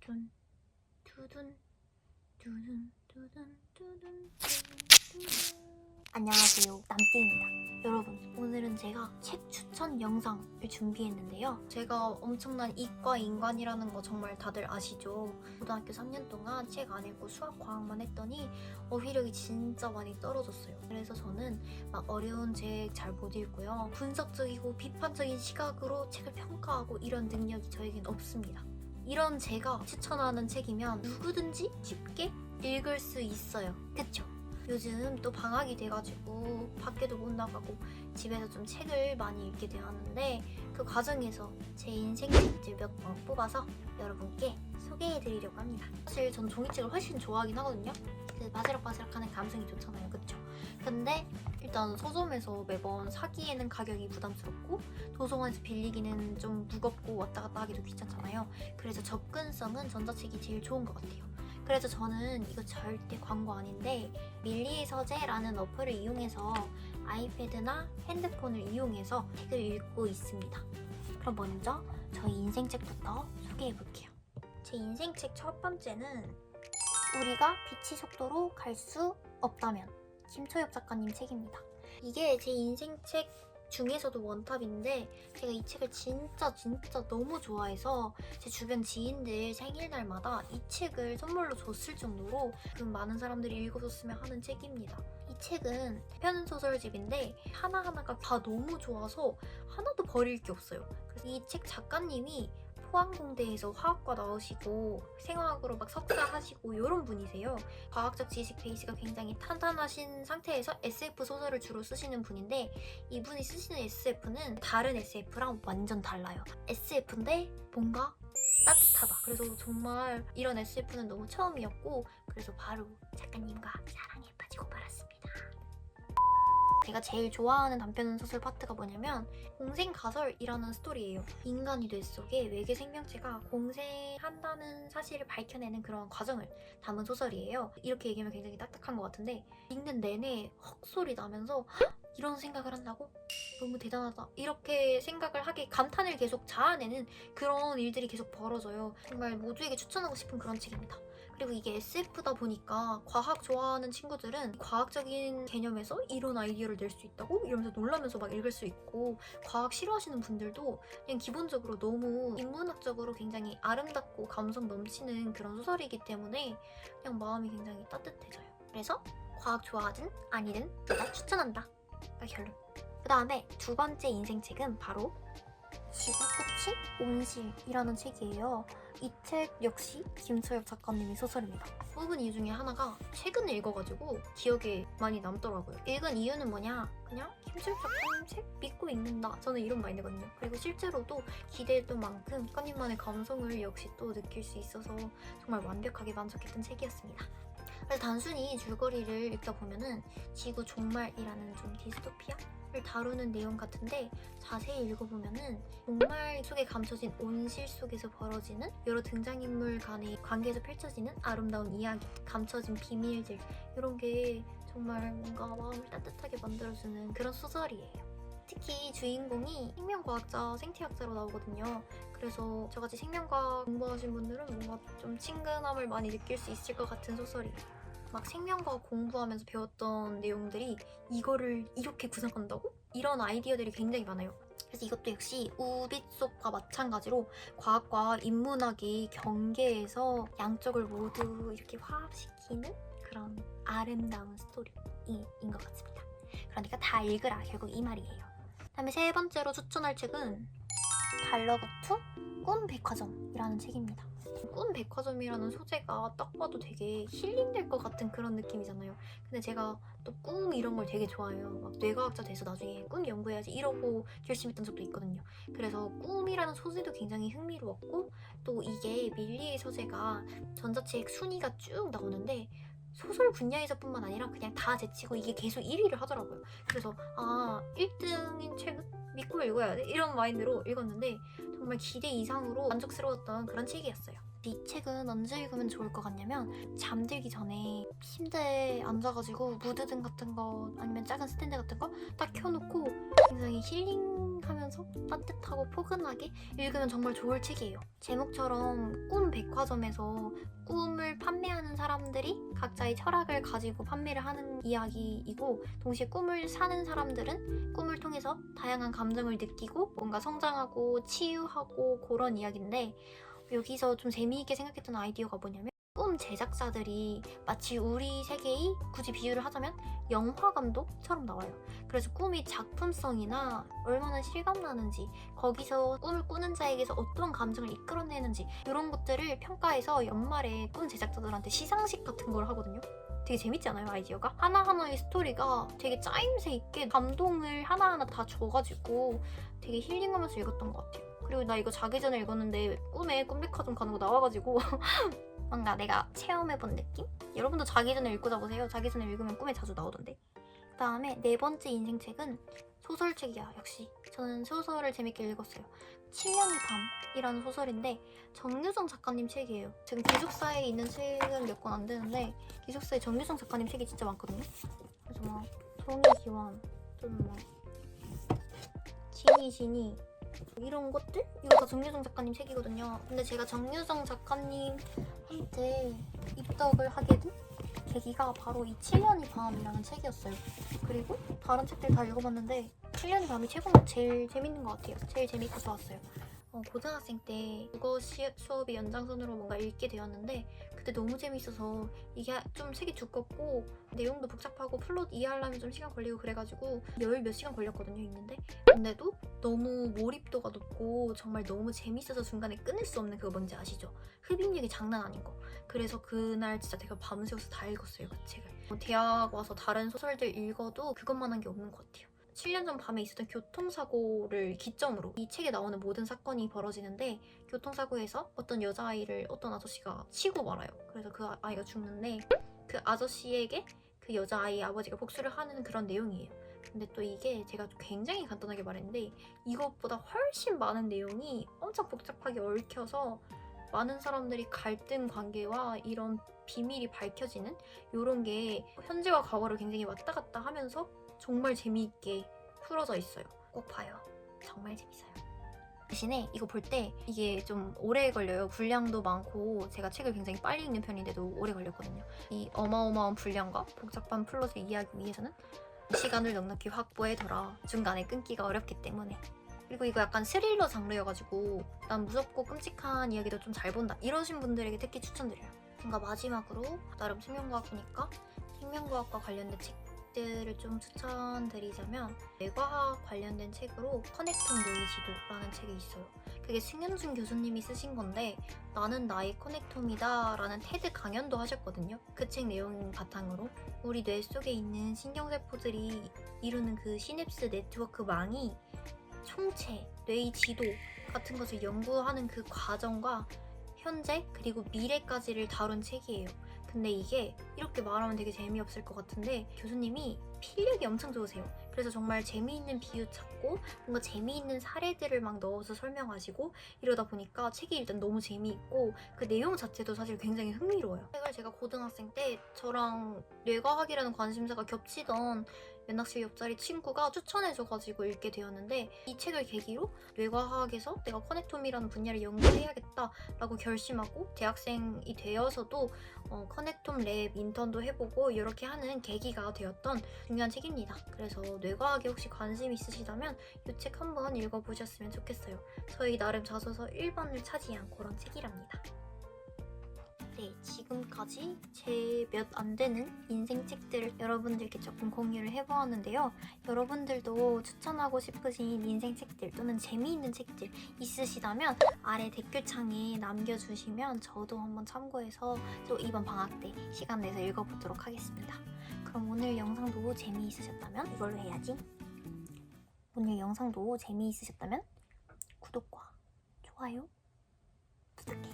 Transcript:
두둔 두둔 두둔 두둔 두둔. 안녕하세요, 남띠입니다. 여러분, 오늘은 제가 책 추천 영상을 준비했는데요. 제가 엄청난 이과 인간이라는 거 정말 다들 아시죠? 고등학교 3년 동안 책 안 읽고 수학, 과학만 했더니 어휘력이 진짜 많이 떨어졌어요. 그래서 저는 막 어려운 책 잘 못 읽고요. 분석적이고 비판적인 시각으로 책을 평가하고 이런 능력이 저에겐 없습니다. 이런 제가 추천하는 책이면 누구든지 쉽게 읽을 수 있어요. 그쵸? 요즘 또 방학이 돼가지고 밖에도 못 나가고 집에서 좀 책을 많이 읽게 되었는데 그 과정에서 제 인생 책들 몇 권 뽑아서 여러분께 소개해드리려고 합니다. 사실 전 종이책을 훨씬 좋아하긴 하거든요. 그 바스락바스락하는 감성이 좋잖아요. 그쵸? 근데 일단 서점에서 매번 사기에는 가격이 부담스럽고 도서관에서 빌리기는 좀 무겁고 왔다 갔다 하기도 귀찮잖아요. 그래서 접근성은 전자책이 제일 좋은 것 같아요. 그래서 저는 이거 절대 광고 아닌데 밀리의 서재라는 어플을 이용해서 아이패드나 핸드폰을 이용해서 책을 읽고 있습니다. 그럼 먼저 저희 인생책부터 소개해볼게요. 제 인생책 첫 번째는 우리가 빛의 속도로 갈 수 없다면, 김초엽 작가님 책입니다. 이게 제 인생책 중에서도 원탑인데 제가 이 책을 진짜 너무 좋아해서 제 주변 지인들 생일날마다 이 책을 선물로 줬을 정도로 많은 사람들이 읽어줬으면 하는 책입니다. 이 책은 편소설집인데 하나하나가 다 너무 좋아서 하나도 버릴 게 없어요. 그래서 이 책 작가님이 포항공대에서 화학과 나오시고 생화학으로 막 석사하시고 이런 분이세요. 과학적 지식 베이스가 굉장히 탄탄하신 상태에서 SF 소설을 주로 쓰시는 분인데 이분이 쓰시는 SF는 다른 SF랑 완전 달라요. SF인데 뭔가 따뜻하다. 그래서 정말 이런 SF는 너무 처음이었고 그래서 바로 작가님과 사랑에 빠지고 말았습니다. 제가 제일 좋아하는 단편 소설 파트가 뭐냐면 공생가설이라는 스토리예요. 인간이 뇌 속에 외계 생명체가 공생한다는 사실을 밝혀내는 그런 과정을 담은 소설이에요. 이렇게 얘기하면 굉장히 딱딱한 것 같은데 읽는 내내 헉소리 나면서 이런 생각을 한다고? 너무 대단하다. 이렇게 생각을 하게 감탄을 계속 자아내는 그런 일들이 계속 벌어져요. 정말 모두에게 추천하고 싶은 그런 책입니다. 그리고 이게 SF다 보니까 과학 좋아하는 친구들은 과학적인 개념에서 이런 아이디어를 낼 수 있다고? 이러면서 놀라면서 막 읽을 수 있고 과학 싫어하시는 분들도 그냥 기본적으로 너무 인문학적으로 굉장히 아름답고 감성 넘치는 그런 소설이기 때문에 그냥 마음이 굉장히 따뜻해져요. 그래서 과학 좋아하든 아니든 다 추천한다. 결론. 그 다음에 두 번째 인생책은 바로 지구 끝이 온실이라는 책이에요. 이 책 역시 김초엽 작가님의 소설입니다. 뽑은 이유 중에 하나가 최근에 읽어가지고 기억에 많이 남더라고요. 읽은 이유는 뭐냐? 그냥 김초엽 작가님 책 믿고 읽는다. 저는 이런 마인드거든요. 그리고 실제로도 기대했던 만큼 작가님만의 감성을 역시 또 느낄 수 있어서 정말 완벽하게 만족했던 책이었습니다. 그래서 단순히 줄거리를 읽다 보면은 지구 종말이라는 좀 디스토피아를 다루는 내용 같은데 자세히 읽어보면은 종말 속에 감춰진 온실 속에서 벌어지는 여러 등장인물 간의 관계에서 펼쳐지는 아름다운 이야기, 감춰진 비밀들 이런 게 정말 뭔가 마음을 따뜻하게 만들어주는 그런 소설이에요. 특히 주인공이 생명과학자, 생태학자로 나오거든요. 그래서 저같이 생명과학 공부하신 분들은 뭔가 좀 친근함을 많이 느낄 수 있을 것 같은 소설이에요. 막 생명과학 공부하면서 배웠던 내용들이 이거를 이렇게 구성한다고? 이런 아이디어들이 굉장히 많아요. 그래서 이것도 역시 우빗속과 마찬가지로 과학과 인문학이 경계에서 양쪽을 모두 이렇게 화합시키는 그런 아름다운 스토리인 것 같습니다. 그러니까 다 읽으라, 결국 이 말이에요. 다음에 세 번째로 추천할 책은 달러구트 꿈백화점이라는 책입니다. 꿈백화점이라는 소재가 딱 봐도 되게 힐링될 것 같은 그런 느낌이잖아요. 근데 제가 또 꿈 이런 걸 되게 좋아해요. 막 뇌과학자 돼서 나중에 꿈 연구해야지 이러고 결심했던 적도 있거든요. 그래서 꿈이라는 소재도 굉장히 흥미로웠고 또 이게 밀리의 서재가 전자책 순위가 쭉 나오는데 소설 분야에서뿐만 아니라 그냥 다 제치고 이게 계속 1위를 하더라고요. 그래서 1등인 책은 믿고 읽어야 돼? 이런 마인드로 읽었는데 정말 기대 이상으로 만족스러웠던 그런 책이었어요. 이 책은 책은 언제 읽으면 좋을 것 같냐면 잠들기 전에 침대에 앉아가지고 무드등 같은 거 아니면 작은 스탠드 같은 거 딱 켜놓고 굉장히 힐링하면서 따뜻하고 포근하게 읽으면 정말 좋을 책이에요. 제목처럼 꿈 백화점에서 꿈을 판매하는 사람들이 각자의 철학을 가지고 판매를 하는 이야기이고, 동시에 꿈을 사는 사람들은 꿈을 통해서 다양한 감정을 느끼고 뭔가 성장하고 치유하고 그런 이야기인데, 여기서 좀 재미있게 생각했던 아이디어가 뭐냐면 꿈 제작자들이 마치 우리 세계의, 굳이 비유를 하자면 영화 감독처럼 나와요. 그래서 꿈이 작품성이나 얼마나 실감나는지, 거기서 꿈을 꾸는 자에게서 어떤 감정을 이끌어내는지 이런 것들을 평가해서 연말에 꿈 제작자들한테 시상식 같은 걸 하거든요. 되게 재밌지 않아요, 아이디어가? 하나하나의 스토리가 되게 짜임새 있게 감동을 하나하나 다 줘가지고 되게 힐링하면서 읽었던 것 같아요. 그리고 나 이거 자기 전에 읽었는데 꿈에 꿈백화점 가는 거 나와가지고 뭔가 내가 체험해본 느낌? 여러분도 자기 전에 읽고 자보세요. 자기 전에 읽으면 꿈에 자주 나오던데. 그 다음에 네 번째 인생책은 소설책이야. 역시 저는 소설을 재밌게 읽었어요. 7년의 밤이라는 소설인데 정유정 작가님 책이에요. 지금 기숙사에 있는 책은 몇 권 안 되는데 기숙사에 정유정 작가님 책이 진짜 많거든요. 그래서 막 종이기원, 좀 막 지니 이런 것들? 이거 다 정유정 작가님 책이거든요. 근데 제가 정유정 작가님한테 입덕을 하게 된 계기가 바로 이 7년의 밤이라는 책이었어요. 그리고 다른 책들 다 읽어봤는데 7년의 밤이 제일 재밌는 것 같아요. 제일 재밌고 좋았어요. 고등학생 때 국어 수업이 연장선으로 뭔가 읽게 되었는데 그때 너무 재밌어서, 이게 좀 책이 두껍고 내용도 복잡하고 플롯 이해하려면 좀 시간 걸리고 그래가지고 몇 시간 걸렸거든요, 읽는데. 근데도 너무 몰입도가 높고 정말 너무 재밌어서 중간에 끊을 수 없는 그거 뭔지 아시죠? 흡입력이 장난 아닌 거. 그래서 그날 진짜 제가 밤새워서 다 읽었어요, 그 책을. 대학 와서 다른 소설들 읽어도 그것만한 게 없는 것 같아요. 7년 전 밤에 있었던 교통사고를 기점으로 이 책에 나오는 모든 사건이 벌어지는데, 교통사고에서 어떤 여자아이를 어떤 아저씨가 치고 말아요. 그래서 그 아이가 죽는데 그 아저씨에게 그 여자아이의 아버지가 복수를 하는 그런 내용이에요. 근데 또 이게 제가 굉장히 간단하게 말했는데 이것보다 훨씬 많은 내용이 엄청 복잡하게 얽혀서 많은 사람들이 갈등 관계와 이런 비밀이 밝혀지는 이런 게 현재와 과거를 굉장히 왔다 갔다 하면서 정말 재미있게 풀어져 있어요. 꼭 봐요. 정말 재밌어요. 대신에 이거 볼 때 이게 좀 오래 걸려요. 분량도 많고 제가 책을 굉장히 빨리 읽는 편인데도 오래 걸렸거든요. 이 어마어마한 분량과 복잡한 플롯을 이해하기 위해서는 시간을 넉넉히 확보해둬라. 중간에 끊기가 어렵기 때문에. 그리고 이거 약간 스릴러 장르여가지고 난 무섭고 끔찍한 이야기도 좀 잘 본다 이러신 분들에게 특히 추천드려요. 뭔가 마지막으로 나름 생명과학이니까 생명과학과 관련된 책들을 좀 추천드리자면, 뇌과학 관련된 책으로 커넥톰 뇌지도라는 책이 있어요. 그게 승현준 교수님이 쓰신 건데 나는 나의 커넥톰이다 라는 테드 강연도 하셨거든요. 그 책 내용 바탕으로 우리 뇌 속에 있는 신경세포들이 이루는 그 시냅스 네트워크 망이 총체, 뇌의 지도 같은 것을 연구하는 그 과정과 현재 그리고 미래까지를 다룬 책이에요. 근데 이게 이렇게 말하면 되게 재미없을 것 같은데 교수님이 필력이 엄청 좋으세요. 그래서 정말 재미있는 비유 찾고 뭔가 재미있는 사례들을 막 넣어서 설명하시고 이러다 보니까 책이 일단 너무 재미있고 그 내용 자체도 사실 굉장히 흥미로워요. 책을 제가 고등학생 때 저랑 뇌과학이라는 관심사가 겹치던 연락실 옆자리 친구가 추천해줘가지고 읽게 되었는데, 이 책을 계기로 뇌과학에서 내가 커넥톰이라는 분야를 연구해야겠다라고 결심하고 대학생이 되어서도 커넥톰 랩 인턴도 해보고 이렇게 하는 계기가 되었던 중요한 책입니다. 그래서 뇌과학에 혹시 관심 있으시다면 이 책 한번 읽어보셨으면 좋겠어요. 저희 나름 자소서 1번을 차지한 그런 책이랍니다. 네, 지금까지 제 몇 안 되는 인생 책들을 여러분들께 조금 공유를 해보았는데요. 여러분들도 추천하고 싶으신 인생 책들 또는 재미있는 책들 있으시다면 아래 댓글창에 남겨주시면 저도 한번 참고해서 또 이번 방학 때 시간 내서 읽어보도록 하겠습니다. 그럼 오늘 영상도 재미있으셨다면 이걸로 해야지. 오늘 영상도 재미있으셨다면 구독과 좋아요 부탁해.